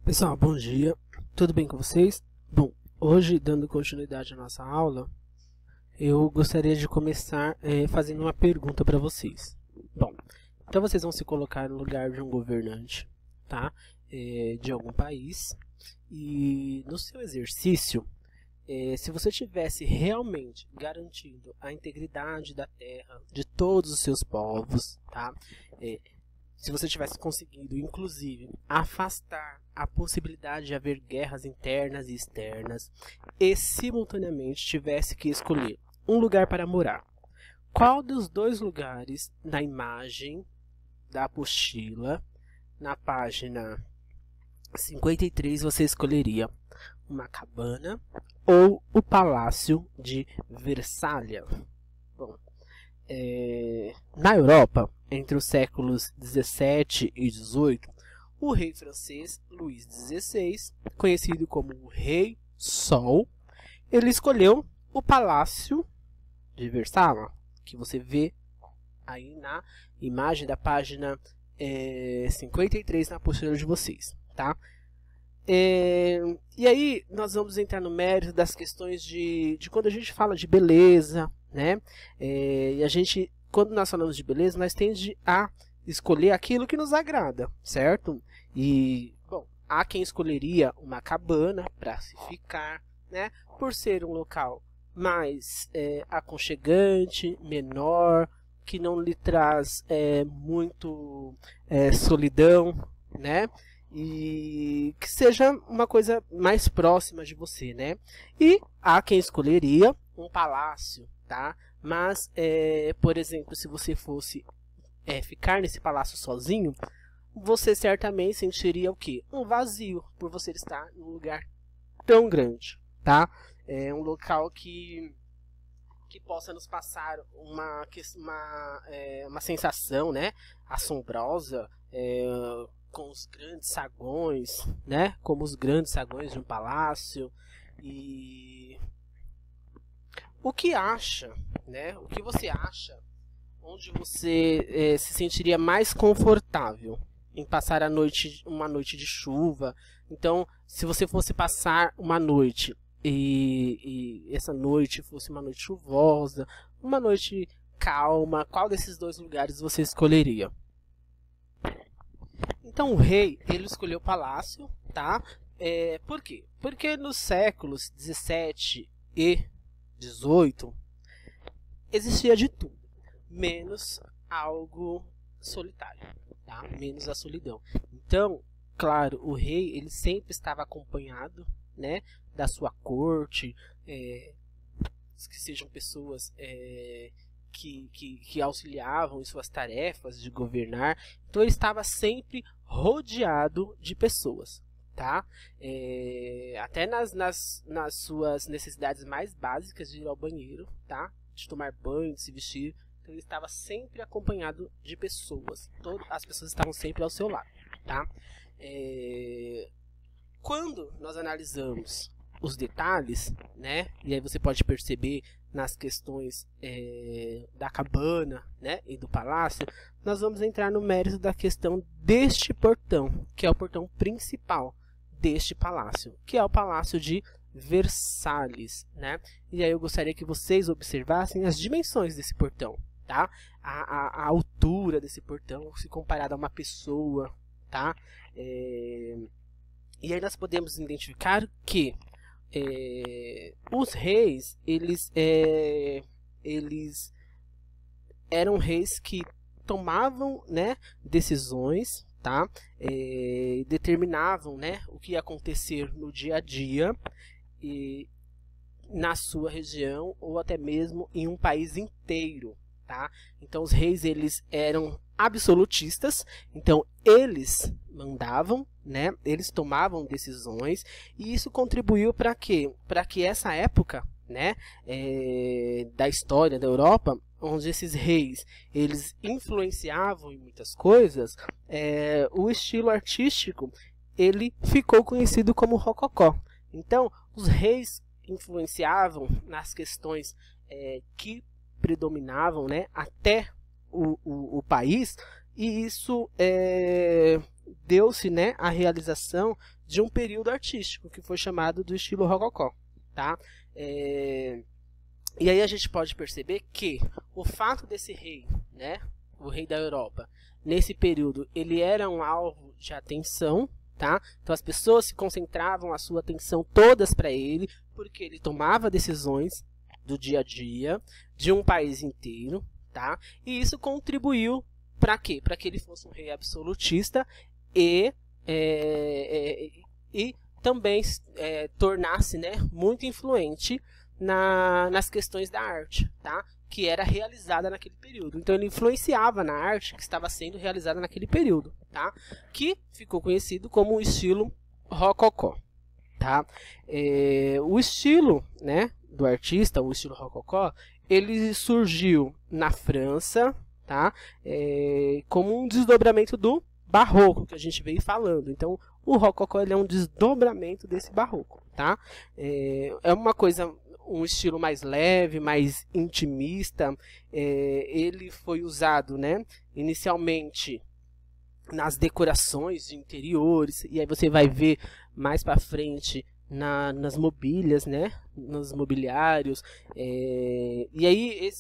Pessoal, bom dia, tudo bem com vocês? Bom, hoje, dando continuidade à nossa aula, eu gostaria de começar fazendo uma pergunta para vocês. Bom, então vocês vão se colocar no lugar de um governante, tá? De algum país, e no seu exercício, se você tivesse realmente garantindo a integridade da terra, de todos os seus povos, tá? Se você tivesse conseguido, inclusive, afastar a possibilidade de haver guerras internas e externas e, simultaneamente, tivesse que escolher um lugar para morar, qual dos dois lugares na imagem da apostila, na página 53, você escolheria? Uma cabana ou o Palácio de Versalhes? Bom, na Europa, entre os séculos 17 e 18, o rei francês Luís XVI, conhecido como o Rei Sol, ele escolheu o Palácio de Versalhes, que você vê aí na imagem da página 53 na apostila de vocês, tá? E aí nós vamos entrar no mérito das questões de quando a gente fala de beleza, né? E a gente, quando nós falamos de beleza, nós tendemos a escolher aquilo que nos agrada, certo? E, bom, há quem escolheria uma cabana para se ficar, né? Por ser um local mais aconchegante, menor, que não lhe traz muito solidão, né? E que seja uma coisa mais próxima de você, né? E há quem escolheria um palácio, tá? Mas, por exemplo, se você fosse ficar nesse palácio sozinho, você certamente sentiria o quê? Um vazio, por você estar num lugar tão grande, tá? É um local que possa nos passar uma sensação, né? Assombrosa, com os grandes sagões, né? Como os grandes sagões de um palácio. E o que acha, né? O que você acha onde você se sentiria mais confortável em passar uma noite de chuva? Então, se você fosse passar uma noite e essa noite fosse uma noite chuvosa, uma noite calma, qual desses dois lugares você escolheria? Então o rei, ele escolheu o palácio, tá? Por quê? Porque nos séculos 17 e 18 existia de tudo, menos algo solitário, tá? Menos a solidão. Então, claro, o rei, ele sempre estava acompanhado, né, da sua corte, que sejam pessoas que auxiliavam em suas tarefas de governar. Então ele estava sempre rodeado de pessoas, tá? Até nas suas necessidades mais básicas, de ir ao banheiro, tá? De tomar banho, de se vestir. Então ele estava sempre acompanhado de pessoas. As pessoas estavam sempre ao seu lado, tá? Quando nós analisamos os detalhes, né? E aí você pode perceber nas questões da cabana, né, e do palácio, nós vamos entrar no mérito da questão deste portão, que é o portão principal deste palácio, que é o Palácio de Versalhes, né? E aí eu gostaria que vocês observassem as dimensões desse portão, tá? A altura desse portão, se comparado a uma pessoa, tá? E aí nós podemos identificar que os reis, eles eram reis que tomavam, né, decisões, tá? Determinavam, né, o que ia acontecer no dia a dia e na sua região ou até mesmo em um país inteiro, tá? Então os reis, eles eram absolutistas, então eles mandavam, né? Eles tomavam decisões, e isso contribuiu para quê? Para que essa época, né, da história da Europa, onde esses reis, eles influenciavam em muitas coisas, o estilo artístico, ele ficou conhecido como rococó. Então os reis influenciavam nas questões que predominavam, né, até o país, e isso deu-se, né, a realização de um período artístico que foi chamado do estilo rococó, tá? E aí a gente pode perceber que o fato desse rei, né, o rei da Europa, nesse período, ele era um alvo de atenção, tá? Então as pessoas se concentravam a sua atenção todas para ele, porque ele tomava decisões do dia a dia de um país inteiro, tá? E isso contribuiu para quê? Para que ele fosse um rei absolutista e também tornasse, né, muito influente nas questões da arte, tá? Que era realizada naquele período. Então ele influenciava na arte que estava sendo realizada naquele período, tá? Que ficou conhecido como o estilo rococó, tá? O estilo, né, do artista, o estilo rococó, ele surgiu na França, tá? Como um desdobramento do barroco que a gente veio falando. Então o rococó, ele é um desdobramento desse barroco, tá? É uma coisa, um estilo mais leve, mais intimista. Ele foi usado, né, inicialmente nas decorações de interiores, e aí você vai ver mais para frente nas mobílias, né, nos mobiliários. E aí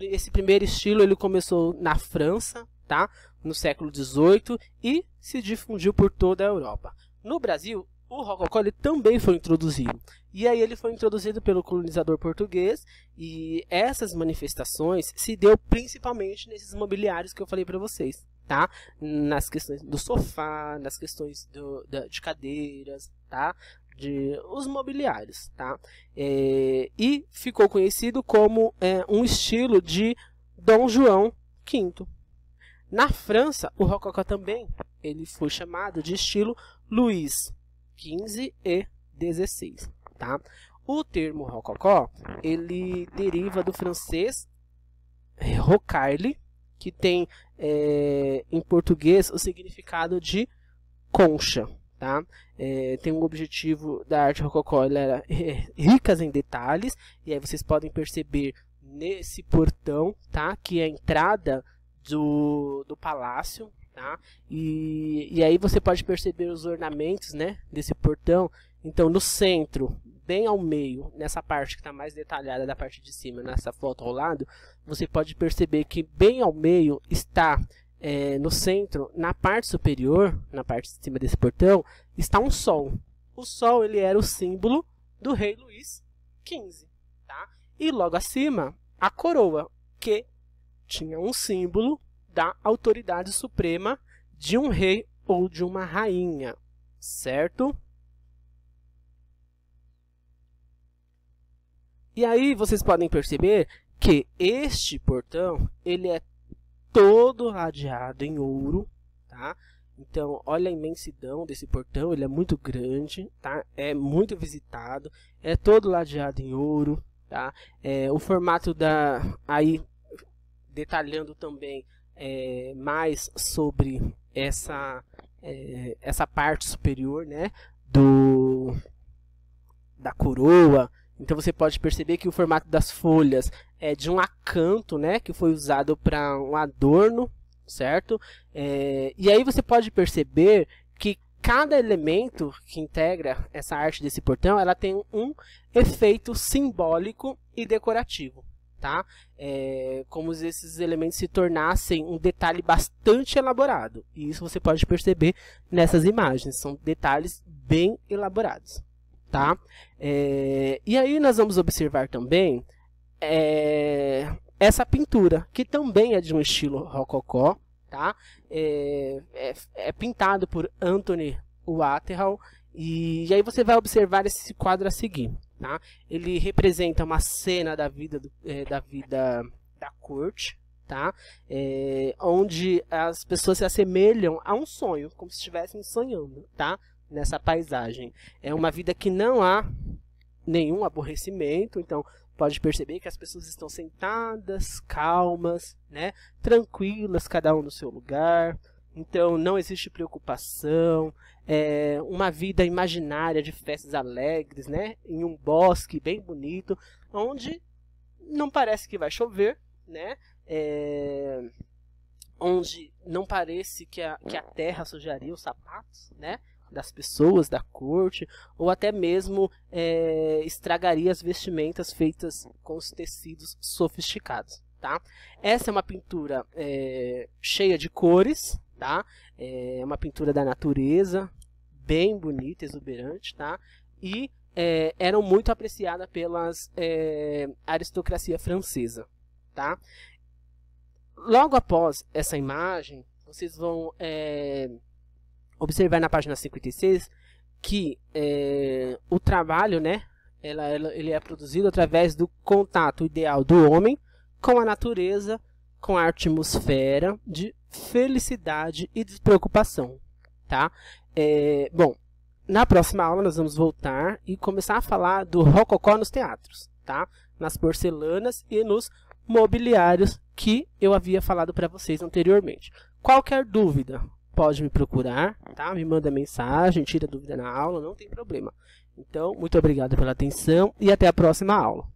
esse primeiro estilo ele começou na França, tá, no século XVIII, e se difundiu por toda a Europa. No Brasil, o rococó ele também foi introduzido. E aí ele foi introduzido pelo colonizador português, e essas manifestações se deu principalmente nesses mobiliários que eu falei para vocês, tá? Nas questões do sofá, nas questões de cadeiras, tá? Os mobiliários, tá? E ficou conhecido como um estilo de Dom João V. Na França, o rococó também ele foi chamado de estilo Luís XV e XVI, tá? O termo rococó ele deriva do francês rocaille, que tem em português o significado de concha, tá? Tem um objetivo da arte rococó, ela era ricas em detalhes, e aí vocês podem perceber nesse portão, tá, que é a entrada do palácio, tá? E aí você pode perceber os ornamentos, né, desse portão. Então no centro, bem ao meio, nessa parte que está mais detalhada da parte de cima, nessa foto ao lado, você pode perceber que bem ao meio está no centro, na parte superior, na parte de cima desse portão, está um sol. O sol ele era o símbolo do rei Luís XV, tá? E logo acima a coroa, que tinha um símbolo da autoridade suprema de um rei ou de uma rainha, certo? E aí vocês podem perceber que este portão ele é todo ladeado em ouro, tá? Então olha a imensidão desse portão, ele é muito grande, tá? É muito visitado, é todo ladeado em ouro, tá? O formato aí detalhando também mais sobre essa parte superior, né, da coroa. Então você pode perceber que o formato das folhas é de um acanto, né, que foi usado para um adorno, certo? E aí você pode perceber que cada elemento que integra essa arte desse portão, ela tem um efeito simbólico e decorativo, tá? Como se esses elementos se tornassem um detalhe bastante elaborado. E isso você pode perceber nessas imagens, são detalhes bem elaborados, tá? E aí nós vamos observar também essa pintura, que também é de um estilo rococó, tá? É pintado por Anthony Waterhall, e aí você vai observar esse quadro a seguir, tá? Ele representa uma cena da vida da corte, tá? Onde as pessoas se assemelham a um sonho, como se estivessem sonhando, tá? Nessa paisagem. É uma vida que não há nenhum aborrecimento, então pode perceber que as pessoas estão sentadas, calmas, né? Tranquilas, cada um no seu lugar. Então não existe preocupação, uma vida imaginária de festas alegres, né? Em um bosque bem bonito, onde não parece que vai chover, né? onde não parece que a terra sujaria os sapatos, né, das pessoas da corte, ou até mesmo estragaria as vestimentas feitas com os tecidos sofisticados. Tá? Essa é uma pintura cheia de cores, tá? É uma pintura da natureza, bem bonita, exuberante, tá? E eram muito apreciadas pelas aristocracia francesa, tá? Logo após essa imagem, vocês vão observar na página 56 que o trabalho, né, ele é produzido através do contato ideal do homem com a natureza, com a atmosfera de felicidade e despreocupação, tá? Bom, na próxima aula nós vamos voltar e começar a falar do rococó nos teatros, tá? Nas porcelanas e nos mobiliários que eu havia falado para vocês anteriormente. Qualquer dúvida, pode me procurar, tá? Me manda mensagem, tira dúvida na aula, não tem problema. Então, muito obrigado pela atenção e até a próxima aula.